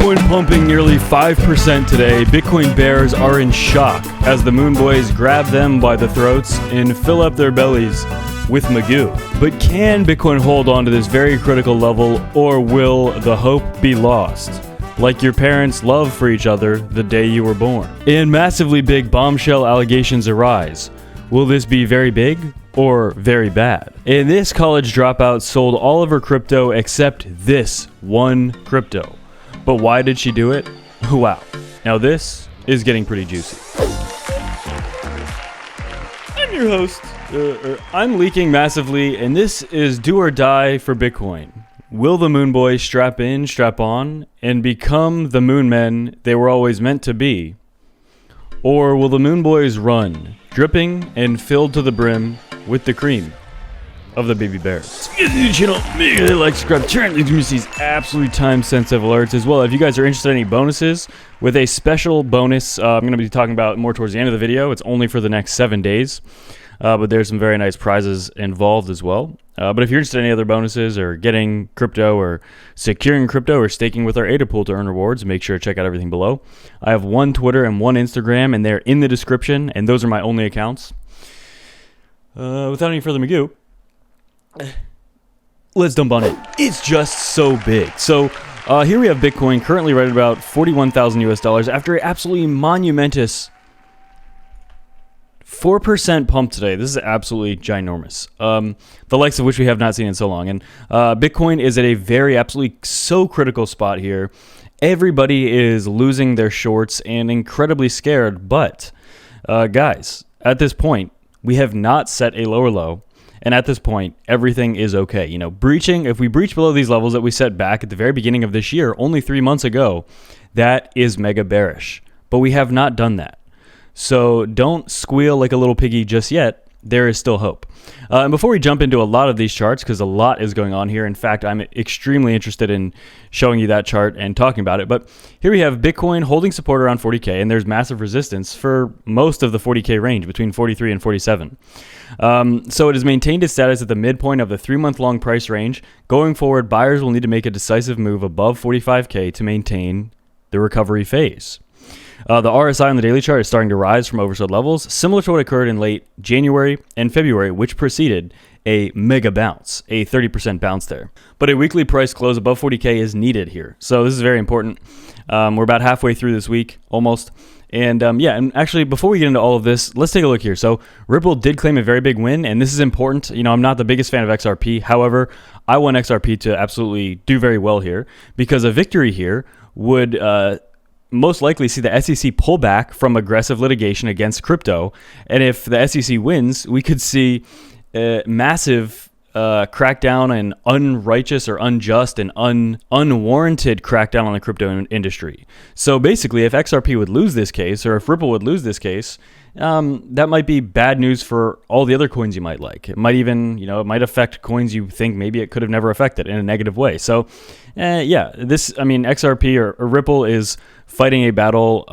Bitcoin pumping nearly 5% today. Bitcoin bears are in shock as the Moon Boys grab them by the throats and fill up their bellies with Magoo. But can Bitcoin hold on to this very critical level, or will the hope be lost? Like your parents' love for each other the day you were born. And massively big bombshell allegations arise. Will this be very big or very bad? And this college dropout sold all of her crypto except this one crypto. But why did she do it? Wow. Now this is getting pretty juicy. I'm your host. I'm leaking massively, and this is Do or Die for Bitcoin. Will the Moon Boys strap in, strap on, and become the Moon Men they were always meant to be? Or will the Moon Boys run, dripping and filled to the brim with the cream of the baby bears? If you guys are new to the channel, make sure to like, subscribe, turn on these absolutely time-sensitive alerts as well. If you guys are interested in any bonuses, with a special bonus I'm going to be talking about more towards the end of the video. It's only for the next 7 days, but there's some very nice prizes involved as well. But if you're interested in any other bonuses or getting crypto or securing crypto or staking with our ADA pool to earn rewards, make sure to check out everything below. I have one Twitter and one Instagram, and they're in the description, and those are my only accounts. Without any further ado, let's dump on it. It's just so big. So here we have Bitcoin currently right at about 41,000 US dollars after an absolutely monumentous 4% pump today. This is absolutely ginormous. The likes of which we have not seen in so long. And Bitcoin is at a very absolutely so critical spot here. Everybody is losing their shorts and incredibly scared. But guys, at this point, we have not set a lower low. And at this point, everything is okay. You know, if we breach below these levels that we set back at the very beginning of this year, only 3 months ago, that is mega bearish. But we have not done that. So don't squeal like a little piggy just yet. There is still hope. And before we jump into a lot of these charts, because a lot is going on here. In fact, I'm extremely interested in showing you that chart and talking about it. But here we have Bitcoin holding support around 40K, and there's massive resistance for most of the 40K range, between 43 and 47. So it has maintained its status at the midpoint of the 3-month-long price range. Going forward, buyers will need to make a decisive move above 45K to maintain the recovery phase. The RSI on the daily chart is starting to rise from oversold levels, similar to what occurred in late January and February, which preceded a mega bounce, a 30% bounce there. But a weekly price close above 40K is needed here. So this is very important. We're about halfway through this week, almost. And yeah, and actually, before we get into all of this, let's take a look here. So Ripple did claim a very big win, and this is important. You know, I'm not the biggest fan of XRP. However, I want XRP to absolutely do very well here, because a victory here would most likely see the SEC pull back from aggressive litigation against crypto. And if the SEC wins, we could see a massive crackdown and unrighteous or unjust and unwarranted crackdown on the crypto industry. So basically, if XRP would lose this case, or if Ripple would lose this case, that might be bad news for all the other coins you might like. It might even, it might affect coins you think maybe it could have never affected in a negative way. So yeah, XRP or Ripple is fighting a battle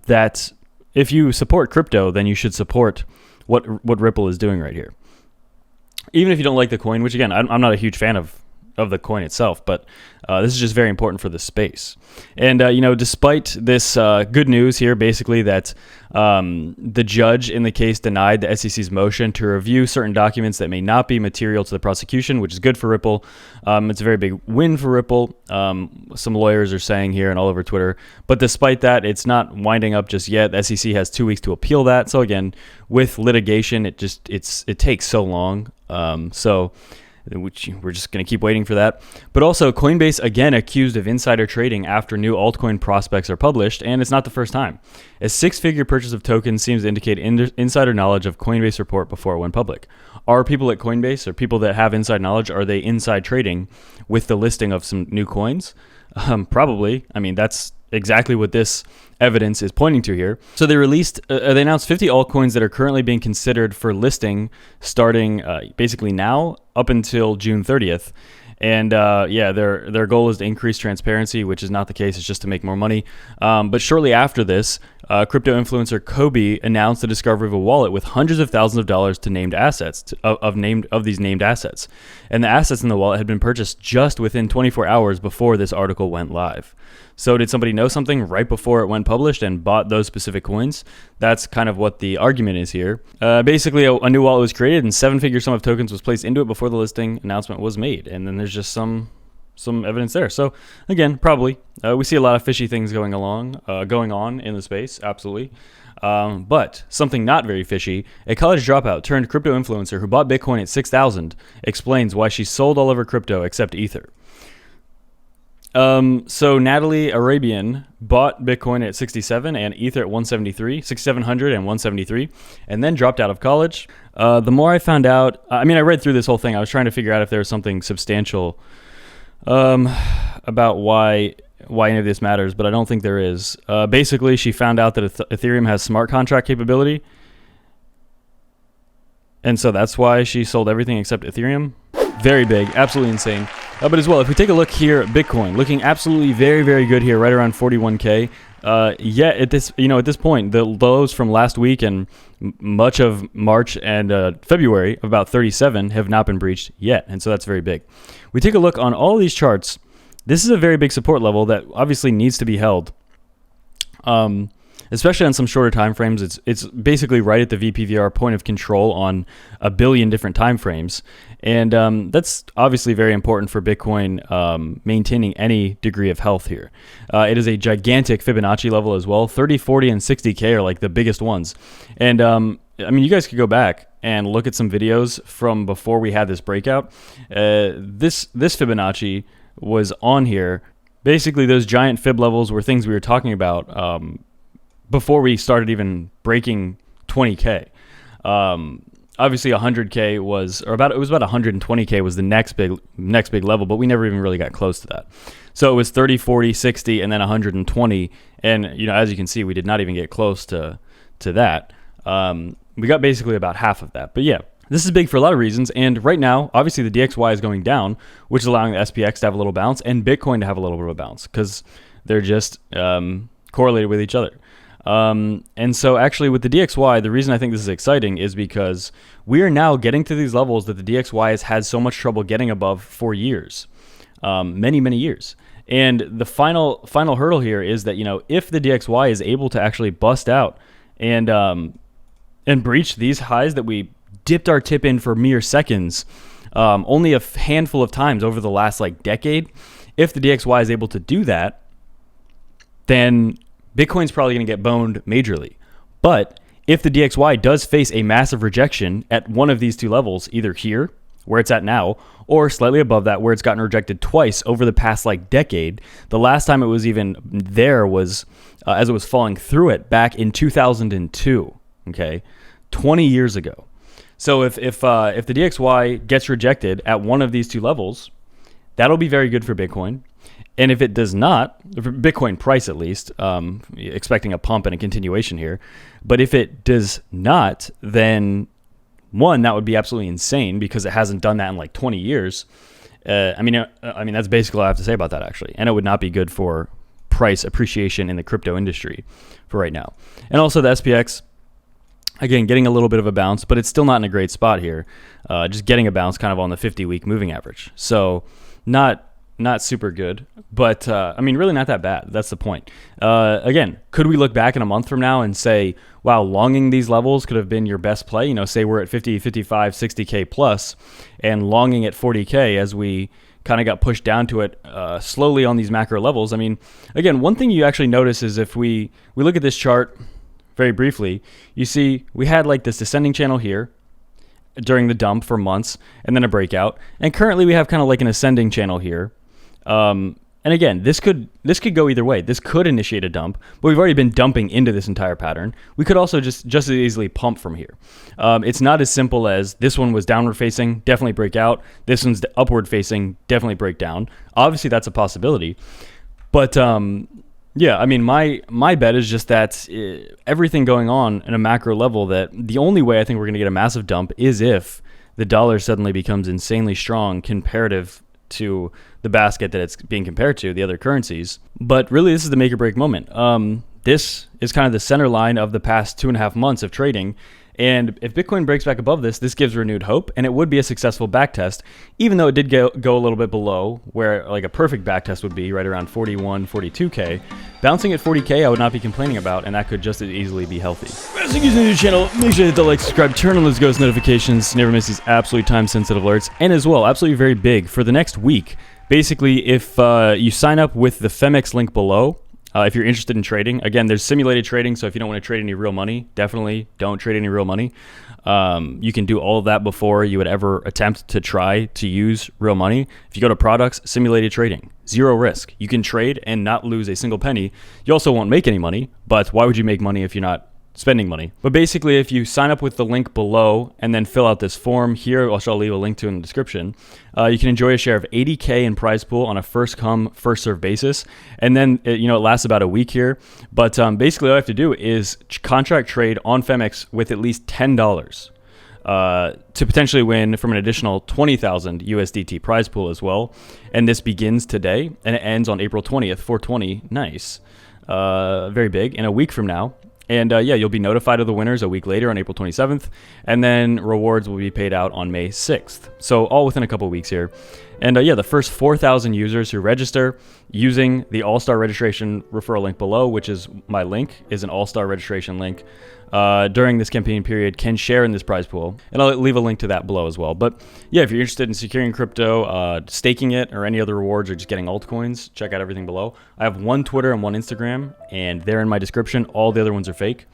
that if you support crypto, then you should support what Ripple is doing right here. Even if you don't like the coin, which again, I'm not a huge fan of the coin itself, but this is just very important for the space. And despite this good news here, basically that the judge in the case denied the SEC's motion to review certain documents that may not be material to the prosecution, which is good for Ripple. It's a very big win for Ripple. Some lawyers are saying here and all over Twitter. But despite that, it's not winding up just yet. The SEC has 2 weeks to appeal that. So again, with litigation, it takes so long. Which we're just going to keep waiting for that. But also, Coinbase again accused of insider trading after new altcoin prospects are published, and it's not the first time. A 6-figure purchase of tokens seems to indicate insider knowledge of Coinbase report before it went public. Are people at Coinbase, or people that have inside knowledge, are they inside trading with the listing of some new coins? Probably. I mean, that's exactly what this evidence is pointing to here. So they announced 50 altcoins that are currently being considered for listing starting basically now up until June 30th. And yeah, their goal is to increase transparency, which is not the case. It's just to make more money. But shortly after this, crypto influencer Kobe announced the discovery of a wallet with hundreds of thousands of dollars to named assets of these named assets, and the assets in the wallet had been purchased just within 24 hours before this article went live. So did somebody know something right before it went published and bought those specific coins? That's kind of what the argument is here. Basically, a new wallet was created and seven-figure sum of tokens was placed into it before the listing announcement was made, and then there's just some evidence there. So again, probably we see a lot of fishy things going on in the space, absolutely. But something not very fishy: a college dropout turned crypto influencer who bought Bitcoin at 6,000 explains why she sold all of her crypto except Ether. So Natalie Arabian bought Bitcoin at 67 and Ether at 173, 6,700 and 173, and then dropped out of college. The more I found out, I read through this whole thing. I was trying to figure out if there was something substantial about why any of this matters, but I don't think there is. Basically, she found out that Ethereum has smart contract capability, and so that's why she sold everything except Ethereum. Very big, absolutely insane. But as well, if we take a look here at Bitcoin, looking absolutely very, very good here, right around 41K. Yet at this point, the lows from last week and much of March and February of about 37 have not been breached yet, and so that's very big. We take a look on all these charts. This is a very big support level that obviously needs to be held, especially on some shorter time frames. It's basically right at the VPVR point of control on a billion different time frames, and that's obviously very important for Bitcoin maintaining any degree of health here. It is a gigantic Fibonacci level as well. 30, 40, and 60K are like the biggest ones, and you guys could go back and look at some videos from before we had this breakout. This Fibonacci was on here. Basically, those giant fib levels were things we were talking about before we started even breaking 20K. Obviously 100K was, it was about 120K was the next big level, but we never even really got close to that. So it was 30, 40, 60, and then 120. And, as you can see, we did not even get close to that. We got basically about half of that. But yeah, this is big for a lot of reasons. And right now, obviously the DXY is going down, which is allowing the SPX to have a little bounce and Bitcoin to have a little bit of a bounce because they're just correlated with each other. And so actually with the DXY, the reason I think this is exciting is because we are now getting to these levels that the DXY has had so much trouble getting above for years, many years. And the final hurdle here is that, if the DXY is able to actually bust out and breach these highs that we dipped our tip in for mere seconds, only a handful of times over the last decade, if the DXY is able to do that, then Bitcoin's probably going to get boned majorly. But if the DXY does face a massive rejection at one of these two levels, either here, where it's at now, or slightly above that, where it's gotten rejected twice over the past decade, the last time it was even there was as it was falling through it back in 2002, okay, 20 years ago. So if the DXY gets rejected at one of these two levels, that'll be very good for Bitcoin. And if it does not, for Bitcoin price at least, expecting a pump and a continuation here, but if it does not, then one, that would be absolutely insane because it hasn't done that in 20 years. That's basically all I have to say about that actually. And it would not be good for price appreciation in the crypto industry for right now. And also the SPX, again, getting a little bit of a bounce, but it's still not in a great spot here. Just getting a bounce kind of on the 50-week moving average. So not super good, but really not that bad. That's the point. Again, could we look back in a month from now and say, wow, longing these levels could have been your best play? Say we're at 50, 55, 60K plus and longing at 40K as we kind of got pushed down to it slowly on these macro levels. Again, one thing you actually notice is if we look at this chart very briefly, you see we had this descending channel here during the dump for months and then a breakout. And currently we have kind of an ascending channel here. And again, this could go either way. This could initiate a dump, but we've already been dumping into this entire pattern. We could also just as easily pump from here. It's not as simple as this one was downward facing, definitely break out. This one's upward facing, definitely break down. Obviously, that's a possibility. But my bet is just that everything going on in a macro level, that the only way I think we're going to get a massive dump is if the dollar suddenly becomes insanely strong comparative to the basket that it's being compared to, the other currencies. But really, this is the make or break moment. This is kind of the center line of the past 2.5 months of trading. And if Bitcoin breaks back above this, this gives renewed hope, and it would be a successful backtest, even though it did go a little bit below where like a perfect backtest would be, right around 41, 42K. Bouncing at 40K, I would not be complaining about, and that could just as easily be healthy. As you new to the channel, make sure to hit the like, subscribe, turn on those ghost notifications, never miss these absolutely time-sensitive alerts, and as well, absolutely very big, for the next week, basically, if you sign up with the Femex link below, if you're interested in trading, again, there's simulated trading, so if you don't want to trade any real money, definitely don't trade any real money. You can do all of that before you would ever attempt to try to use real money. If you go to products, simulated trading, zero risk. You can trade and not lose a single penny. You also won't make any money, but why would you make money if you're not spending money? But basically, if you sign up with the link below and then fill out this form here, which I'll leave a link to in the description, you can enjoy a share of 80K in prize pool on a first come, first serve basis. And then, it lasts about a week here. But basically, all I have to do is contract trade on Femex with at least $10 to potentially win from an additional 20,000 USDT prize pool as well. And this begins today and it ends on April 20th, 420. Nice. Very big. In a week from now. And yeah, you'll be notified of the winners a week later on April 27th, and then rewards will be paid out on May 6th. So all within a couple of weeks here. And yeah, the first 4,000 users who register using the All-Star registration referral link below, which is my link, is an All-Star registration link, during this campaign period can share in this prize pool. And I'll leave a link to that below as well. But yeah, if you're interested in securing crypto, staking it, or any other rewards, or just getting altcoins, check out everything below. I have one Twitter and one Instagram, and they're in my description. All the other ones are fake.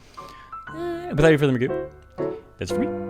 Without any further ado, that's for me.